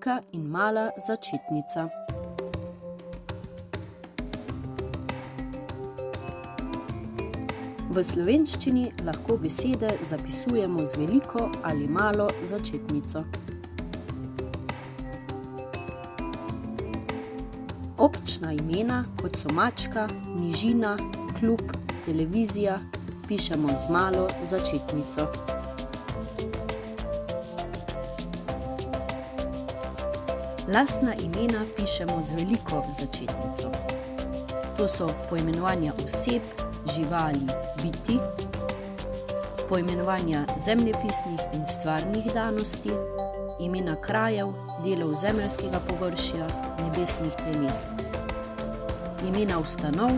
velika in mala začetnica. V slovenščini lahko besede zapisujemo z veliko ali malo začetnico. Občna imena, kot so mačka, nižina, klub, televizija, pišemo z malo začetnico. Lastna imena pišemo z veliko začetnico. To so poimenovanja oseb, živali, bitij, poimenovanja zemljepisnih in stvarnih danosti, imena krajev, delov zemeljskega površja, nebesnih teles, imena ustanov,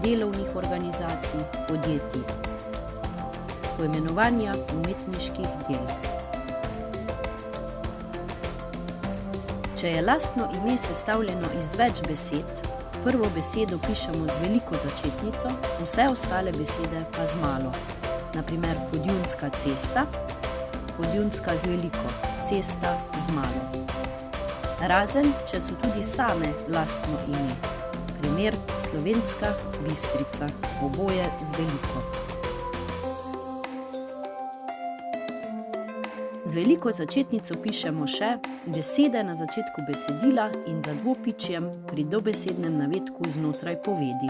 delovnih organizacij, podjetij, poimenovanja umetniških del. Če je lastno ime sestavljeno iz več besed, prvo besedo pišemo z veliko začetnico, vse ostale besede pa z malo. Na primer, Podjunska cesta, Podjunska z veliko, cesta z malo. Razen, če so tudi same lastno ime. Primer, Slovenska Bistrica, oboje z veliko. Z veliko začetnico pišemo še besede na začetku besedila in za dvopičjem pri dobesednem navedku znotraj povedi,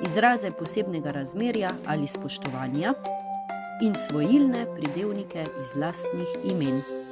izraze posebnega razmerja ali spoštovanja in svojilne pridevnike iz lastnih imen.